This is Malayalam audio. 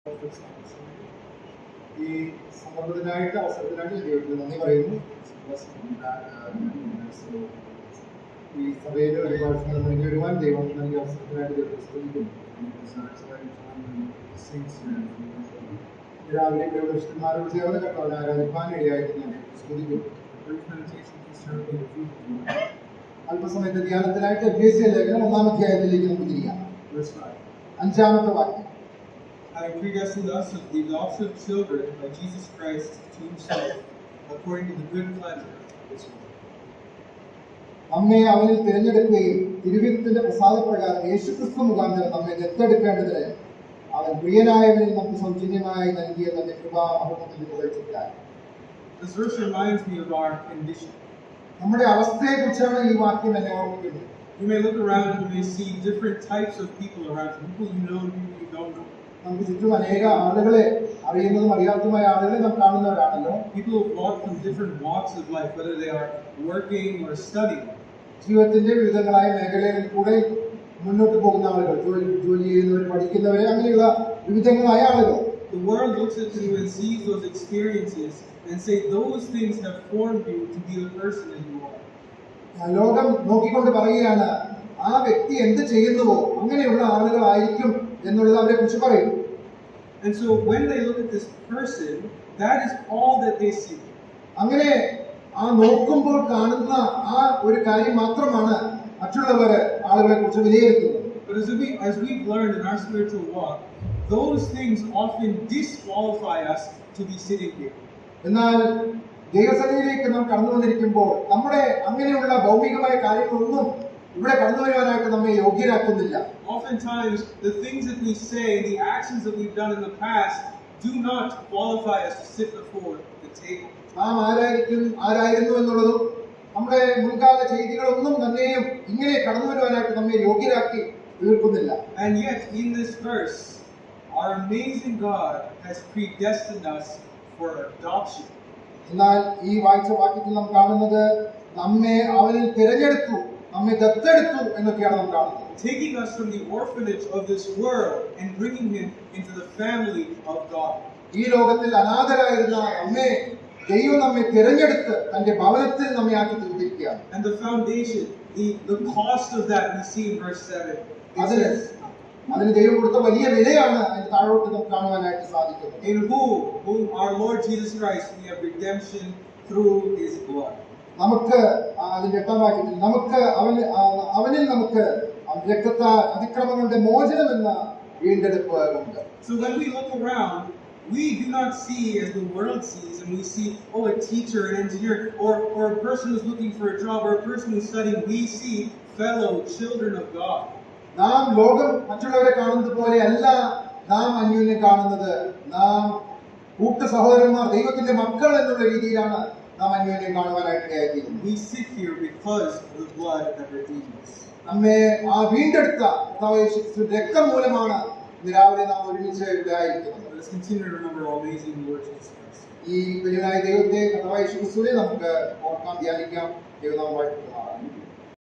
ഈ സമ്മർദ്ദത്തിനായിട്ട് അവസരത്തിനായിട്ട് ദൈവത്തിന് നന്ദി പറയുന്നു. ഈ സഭയിൽ ഒരുപാട് സ്ഥലം മുന്നിൽ വരുവാൻ ദൈവം നൽകിയ അവസരത്തിനായിട്ട് ദൈവത്തെ സ്തുതിക്കുന്നു. രാവിലെ വിശുദ്ധന്മാരോട് ചേർന്ന് കർത്താവിനെ ആരാധിക്കാൻ ഇടയായിട്ട് ഞാൻ സ്തുതിക്കുന്നു. അല്പസമയത്തെ ധ്യാനത്തിനായിട്ട് എഫേസ്യ ലേഖനം 1-ാം അധ്യായത്തിലേക്ക് നമുക്ക് തിരിയാം. 5-ാമത്തെ വാക്യം. Having predestined us as the adopted children by Jesus Christ to Himself, according to the good pleasure of His will. നമ്മെ അവനിൽ തിരഞ്ഞെടുക്കുകയും തിരുവിരുത്തിന്റെ പ്രസാദപ്രകാരം യേശുക്രിസ്തു മുഖാന്തരം നമ്മെ ദത്തെടുക്കേണ്ടതിന് അവൻ പ്രിയനായവനിൽ നമുക്ക് സൗജന്യമായി നൽകിയ തന്റെ കൃപാമഹത്വത്തിന്റെ പുകഴ്ചയ്ക്കായി. This verse reminds me of our condition. നമ്മുടെ അവസ്ഥയെ കുറിച്ചാണ് ഈ വാക്യം എന്നെ ഓർമ്മിക്കുന്നത്. You may look around and you may see different types of people around you, people you know and people you don't know. നമുക്ക് ചുറ്റും അനേക ആളുകളെ അറിയുന്നതും അറിയാത്തതുമായ ആളുകളെ നാം കാണുന്നവരാണല്ലോ. People who walk from different walks of life, whether they are working or studying. ജീവിതത്തിന്റെ വിവിധങ്ങളായ മേഖലകളിൽ കൂടെ മുന്നോട്ട് പോകുന്ന ആളുകൾ, ജോലി ചെയ്യുന്നവർ, പഠിക്കുന്നവരെ, അങ്ങനെയുള്ള വിവിധങ്ങളായ ആളുകൾ. The world looks at you and sees those experiences and say those things have formed you to be the person that you are. ലോകം നോക്കിക്കൊണ്ട് പറയുകയാണ് ആ വ്യക്തി എന്ത് ചെയ്യുന്നുവോ അങ്ങനെയുള്ള ആളുകളായിരിക്കും എന്നുള്ളത് അവരെ കുറിച്ച് പറയും. And so when they look at this person, that is all that they see. അങ്ങനെ ആ നോക്കുമ്പോൾ കാണുന്ന ആ ഒരു കാര്യം മാത്രമാണ് മറ്റുള്ളവർ ആളുകളെ കുറിച്ച് വിലയിരുത്തുന്നത്. But as we've learned in our spiritual walk, those things often disqualify us to be sitting here. എന്നാൽ ദൈവസന്നിധിയിലേക്ക് നാം കടന്നു വന്നിരിക്കുമ്പോൾ നമ്മുടെ അങ്ങനെയുള്ള ഭൗമികമായ കാര്യങ്ങളൊന്നും ഇവിടെ കടന്നു വരുവാനായിട്ട് നമ്മെ യോഗ്യരാക്കുന്നില്ല. Oftentimes, the things that we say, the actions that we've done in the past, do not qualify us to sit before the table. നാം ആരായിരുന്നു എന്നുള്ളതും നമ്മുടെ മുൻകാല ചെയ്തികളൊന്നും തന്നെയും ഇങ്ങനെ കടന്നു വരുവാനായിട്ട് നമ്മെ യോഗ്യരാക്കി തീർക്കുന്നില്ല. And yet, in this verse, our amazing God has predestined us for adoption. എന്നാൽ ഈ വായിച്ച വാക്യത്തിൽ നാം കാണുന്നത് നമ്മെ അവനിൽ തിരഞ്ഞെടുത്തു, നമ്മെ ദത്തെടുത്തു എന്നൊക്കെയാണ് നാം കാണുന്നത്. Taking us from the orphanage of this world and bringing him into the family of God. ഈ ലോകത്തിൽ അനാഥരായിരുന്ന നമ്മെ ദൈവം നമ്മെ തിരഞ്ഞെടുത്ത് തന്റെ ഭവനത്തിൽ നമ്മെ ആക്കി തീർത്തിരിക്കുകയാണ്. And the foundation, the cost of that we see in verse 7. അതിന് ദൈവം കൊടുത്ത വലിയ വിലയാണ് അതിന് താഴോട്ട് നമുക്ക് കാണുവാനായിട്ട് സാധിക്കുന്നത്. In whom our Lord Jesus Christ, we have redemption through His blood. നമുക്ക് അതിന്റെ 8-ാം വാക്യത്തിൽ നമുക്ക് അവനിൽ നമുക്ക് രക്തത്താൽ അതിക്രമങ്ങളുടെ മോചനം എന്ന വീണ്ടെടുപ്പ് ഉണ്ട്. So when we look around, we do not see as the world sees, and we see, oh, a teacher, an engineer, or a person who's looking for a job, or a person who's studying. We see fellow children of God. നാം ലോകം മറ്റുള്ളവരെ കാണുന്നത് പോലെ അല്ല നാം അന്യോന്യം കാണുന്നത്. നാം കൂട്ട സഹോദരന്മാർ, ദൈവത്തിന്റെ മക്കൾ എന്നുള്ള രീതിയിലാണ് നാം അന്യോന്യം കാണുവാനായിട്ട് ഇടയാക്കിയിരിക്കുന്നത്. We sit here because of the blood that redeemed us. നമ്മെ ആ വീണ്ടെടുത്ത രക്തം മൂലമാണ് രാവിലെ നാം ഒരുമിച്ച് ഇതായിരിക്കുന്നത്. Let's continue to remember our amazing Lord Jesus Christ. ഈ വലിയനായ ദൈവത്തെ കർത്താവായ യേശു ക്രിസ്തുവിനെ നമുക്ക് ഓർക്കാം, ധ്യാനിക്കാം. ദൈവനാമം വാഴ്ത്തപ്പെടുമാറാകട്ടെ.